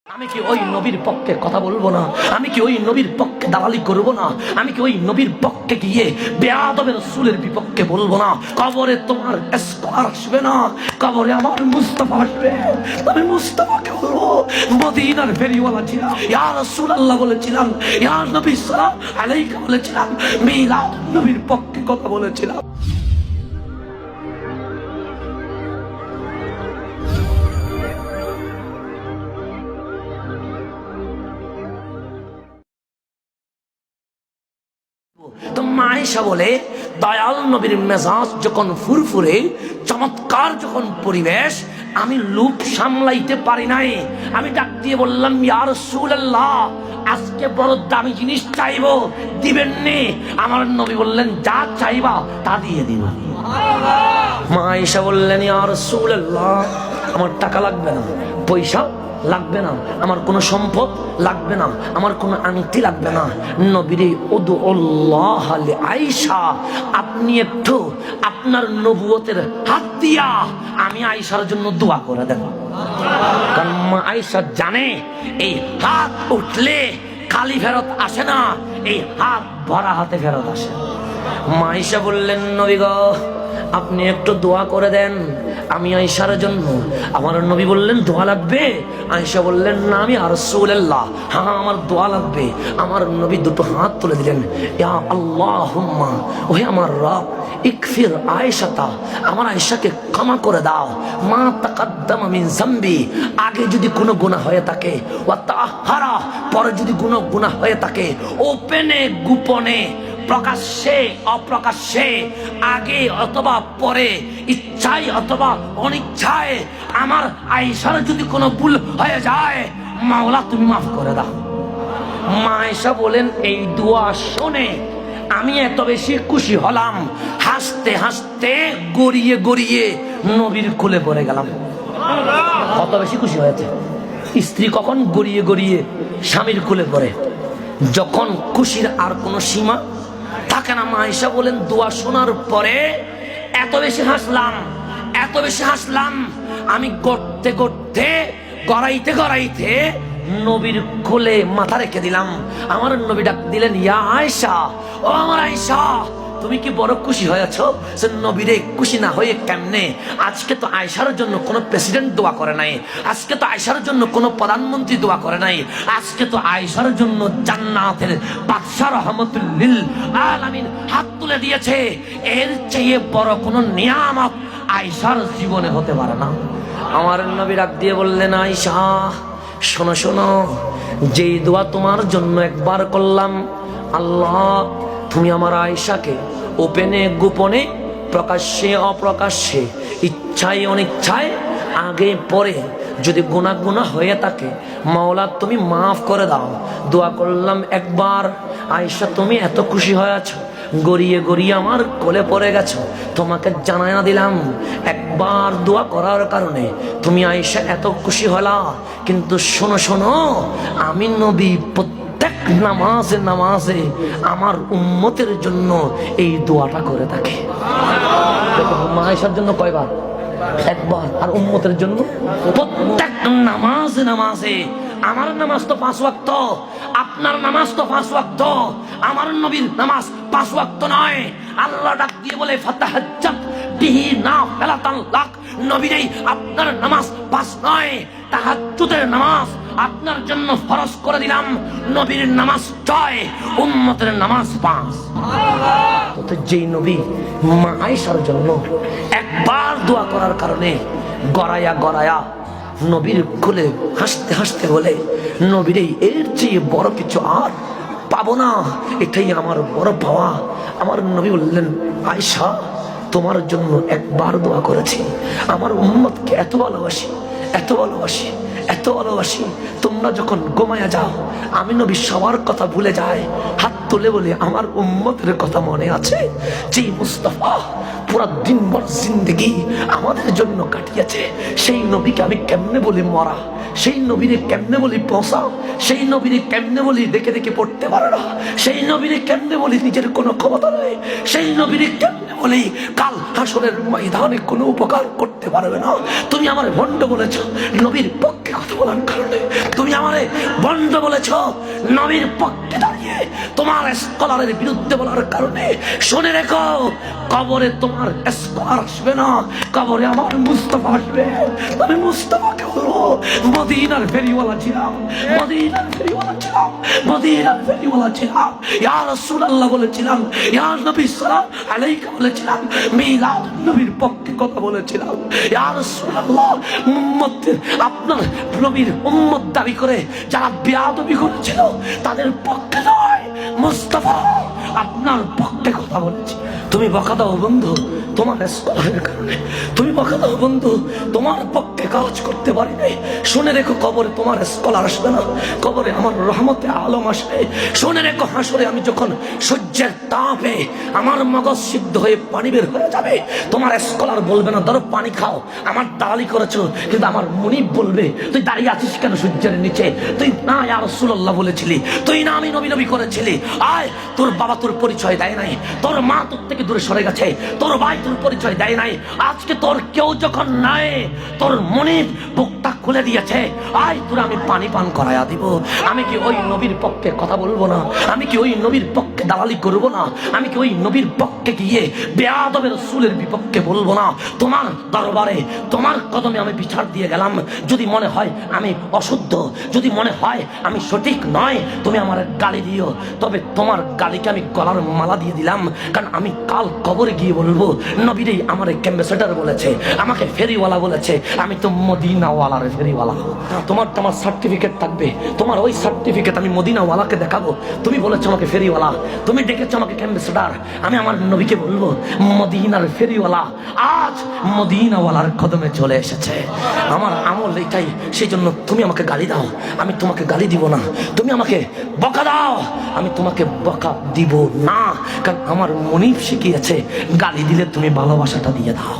আমি কি ওই নবীর পক্ষে কথা বলবো না? আমি কি ওই নবীর পক্ষে দালালি করব না? আমি কি ওই নবীর পক্ষে গিয়ে বেয়াদবের রাসূলের বিপক্ষে বলবো না? কবরে তোমার স্কয়ার আসবে না, কবরে আমার মুস্তাফা আসবে। আমি মুস্তাফাকে বলবো, মদিনার ফেরিওয়ালা ছিলাম, ইয়া রাসূলুল্লাহ বলেছিলাম, ইয়া নবী সাল্লাল্লাহু আলাইহি বলেছিলাম, মিলাদ নবীর পক্ষে কথা বলেছিলাম। তো আয়েশা বলে, দয়াল নবীর মেজাজ যখন ফুরফুরে, চমৎকার যখন পরিবেশ, আমি লুক সামলাইতে পারি নাই। আমি ডাক দিয়ে বললাম, ইয়া রাসূলুল্লাহ, আজকে বড় দামি জিনিস চাইবো, দিবেন নি? আমার নবী বললেন, যা চাইবা তা দিয়ে দিব। মা আয়েশা বললেন, ইয়া রাসূলুল্লাহ, আমার টাকা লাগবে না, পয়সা লাগবে না, আমার কোনো সম্পদ লাগবে না, আমার কোনো আংটি লাগবে না। নবীরে উদুল্লাহ লি আয়েশা, আপনি একটু আপনার নবুয়তের হাত দিয়া আমি আয়েশার জন্য দোয়া করে দেব। কারণ মা আয়েশা জানে এই হাত উঠলে খালি ফেরত আসে না, এই হাত ভরা হাতে ফেরত আসে। মা আয়েশা বললেন, নবী গো, আপনি একটু দোয়া করে দেন আমি আয়েশার জন্য। আমার নবী বললেন, দোয়া লাগবে? আয়েশা বললেন, না আমি আর রাসূলুল্লাহ, হ্যাঁ আমার দোয়া লাগবে। আমার নবী দুটো হাত তুলে দিলেন, ইয়া আল্লাহুম্মা, ওহে আমার রব, ইগফির আয়েশাতা, আমার আয়েশাকে ক্ষমা করে দাও, মা তাকাদ্দামা মিন যামবি, আগে যদি কোনো গুনাহ হয়ে থাকে, ওয়া তাআখারা, পরে যদি কোনো গুনাহ হয়ে থাকে, ওপেনে গোপনে, প্রকাশ্যে অপ্রকাশ্যে, আগে অথবা পরে, ইচ্ছায় অথবা অনিচ্ছায়, আমার আয়েশার যদি কোনো ভুল হয়ে যায়, মাওলা তুমি মাফ করে দাও। মা আয়েশা বলেন, এই দোয়া শুনে আমি এত বেশি খুশি হলাম, হাসতে হাসতে গড়িয়ে গড়িয়ে নবীর কোলে পড়ে গেলাম। কত বেশি খুশি হয়েছে! স্ত্রী কখন গড়িয়ে গড়িয়ে স্বামীর কোলে পড়ে, যখন খুশির আর কোনো সীমা থাকে না। মা আয়েশা বলেন, দোয়া শোনার পরে এত বেশি হাসলাম, এত বেশি হাসলাম, আমি গড়তে গড়তে, গড়াইতে গড়াইতে নবীর কোলে মাথা রেখে দিলাম। আমার নবী ডাক দিলেন, ইয়া আয়েশা, ও আমার আয়েশা, তুমি কি বড় খুশি হয়েছো? সে নবীরে খুশি না হয়ে কেমনে? আজকে তো আয়েশার জন্য কোনো প্রেসিডেন্ট দোয়া করে নাই, আজকে তো আয়েশার জন্য কোনো প্রধানমন্ত্রী দোয়া করে নাই, আজকে তো আয়েশার জন্য জান্নাতের বাদশা রহমতুল লিল আলামিন হাত তুলে দিয়েছে। এর চেয়ে বড় কোনো নিয়ামত আয়েশার জীবনে হতে পারে না। আমার নবী ডাক দিয়ে বললেন, আয়েশা শোনো শোনো, যেই দোয়া তোমার জন্য একবার করলাম, আল্লাহ তুমি আমার আয়েশাকে ওপেনে গোপনে, প্রকাশ্যে অপ্রকাশ্যে, ইচ্ছায় অনিচ্ছায়, আগে পরে যদি গুনাহ হয়ে থাকে, মাওলা তুমি মাফ করে দাও। দোয়া করলাম একবার, আয়েশা তুমি এত খুশি হয়েছো, গড়িয়ে গড়িয়ে আমার কোলে পড়ে গেছো, তোমাকে জানায়া দিলাম একবার দোয়া করার কারণে তুমি আয়েশা এত খুশি হলা। কিন্তু শোনো শোনো, আমি নবী প্রত্যেক নামাজে নামাজে আমার উম্মতের জন্য এই দোয়াটা করে থাকি। মা আয়েশার জন্য কয়বার? একবার। আর উম্মতের জন্য প্রত্যেক নামাজে নামাজে। আমার নামাজ তো 5 ওয়াক্ত, আপনার নামাজ তো 5 ওয়াক্ত, আমার নবীর নামাজ 5 ওয়াক্ত নয়। আল্লাহ ডাক দিয়ে বলে, ফাতাহাজ্জাত বিহি নাফিলাতান লাক, নবীরে আপনার নামাজ 5 নয়, তাহাজ্জুদের নামাজ আপনার জন্য ফরজ করে দিলাম। নবীর নামাজ 6, উম্মতের নামাজ 5। তো যেই নবী মা আয়েশার জন্য একবার দোয়া করার কারণে গড়ায়া গড়ায়া নবীর কোলে হাসতে হাসতে বলে, নবীরে এর চেয়ে বড় কিছু আর পাবো না, এটাই আমার বড় পাওয়া। আমার নবী বললেন, আয়েশা তোমার জন্য একবার দোয়া করেছি, আমার উম্মতকে এত ভালোবাসি, এত ভালোবাসি, এত ভালোবাসি, তোমরা যখন ঘুমায়া যাও আমি নবী সবার কথা ভুলে যায়, হাত তুলে বলে, আমার উম্মতের কথা মনে আছে? যেই মুস্তাফা পুরা দিনভর জিন্দেগি আমাদের জন্য কাটিয়েছে, সেই নবীকে আমি কেমনে বলি মরা, সেই নবীরে কেমনে বলি পচা, সেই নবীরে কেমনে বলি দেখে দেখে পড়তে পারে না, সেই নবীরে কেমনে বলি নিজের কোনো ক্ষমতা নেই, সেই নবীরে কেমনে বলি কাল হাসরের ময়দানে কোনো উপকার করতে পারবে না। তুমি আমার ভণ্ড বলেছ নবীর পক্ষে কথা বলার কারণে, তুমি আমারে ভণ্ড বলেছ নবীর পক্ষে দাঁড়িয়ে তোমার স্কলারের বিরুদ্ধে বলার কারণে। শুনে রেখো, কবরে তোমার স্কলার আসবে না, কবরে আমার মুস্তাফা আসবে। আমি মুস্তাফাকে বলবো মদিনার ফেরিওয়ালা ছিলাম, মদিনার ফেরিওয়ালা ছিলাম, মদিনার ফেরিওয়ালা ছিলাম। ইয়া রাসূলুল্লাহ বলেছিলাম, ইয়া নবী সাল্লাল্লাহু আলাইহি বলেছিলাম, মিলাদ নবীর পক্ষে কথা বলেছিলাম। ইয়া রাসূলুল্লাহ, উম্মতের আপনার নবীর উম্মত দাবি করে যারা বেয়াদবি করেছিল তাদের পক্ষে নয়, মুস্তাফা আপনার পক্ষে কথা বলেছি। তুমি বকা দাও বন্ধু তোমার স্কলারের কারণে, তুমি বকা দাও বন্ধু তোমার পক্ষে কাজ করতে পারি নাই। শুনে রেখো, কবরে তোমার স্কলার আসবে না, কবরে আমার রহমতে আলম আসবে। শুনে রেখো, হাসরে আমি যখন সূর্যের তাপে আমার মগজ সিদ্ধ হয়ে পানি বের হয়ে যাবে, তোমার স্কলার বলবে না ধরো পানি খাও, আমার দালালি করেছো, কিন্তু আমার মুনিব বলবে তুই দাঁড়িয়ে আছিস কেন সূর্যের নিচে, তুই না ইয়া রাসূলুল্লাহ বলেছিলি, তুই না আমি নবী নবী করেছিলি। আয়, তোর বাবা তোর পরিচয় দেয় নাই, তোর মা তোর থেকে দূরে সরে গেছে, তোর ভাই তোর পরিচয় দেয় নাই, আজকে তোর কেউ যখন নাই, তোর মুনিব বুকটা খুলে দিয়েছে, আয় তোর আমি পানি পান করাইয়া দিব। আমি কি ওই নবীর পক্ষে কথা বলবো না? আমি কি ওই নবীর পক্ষে দালালি করবো না? আমি কি ওই নবীর পক্ষে গিয়ে বেয়াদবে রাসূলের বিপক্ষে বলবো না? তোমার দরবারে তোমার কদমে আমি বিচার দিয়ে গেলাম, যদি মনে হয় আমি অশুদ্ধ, যদি মনে হয় আমি সঠিক নয়, তুমি আমার গালি দিও, তবে তোমার গালিকে আমি গলার মালা দিয়ে দিলাম। কারণ আমি কাল কবরে গিয়ে বলবো নবীরে আমার ক্যাম্বাসেডার বলেছে, আমাকে ফেরিওয়ালা বলেছে, আমি তো মদিনাওয়ালার ফেরিওয়ালা। তোমার সার্টিফিকেট থাকবে, তোমার ওই সার্টিফিকেট আমি মদিনাওয়ালাকে দেখাবো, তুমি বলেছো আমাকে ফেরিওয়ালা, তুমি ডেকেছো আমাকে ক্যাম্বাসেডার, আমি আমার নবীকে বলবো মদিনার ফেরিওয়ালা আজ মদিনাওয়ালার কদমে চলে এসেছে। আমার আমল এটাই, সেই জন্য তুমি আমাকে গালি দাও, আমি তোমাকে গালি দিব না, তুমি আমাকে বকা দাও, আমি তোমাকে বকা দিব না, কারণ আমার মনিব শিখিয়েছে গালি দিলে তুমি ভালোবাসাটা দিয়ে দাও।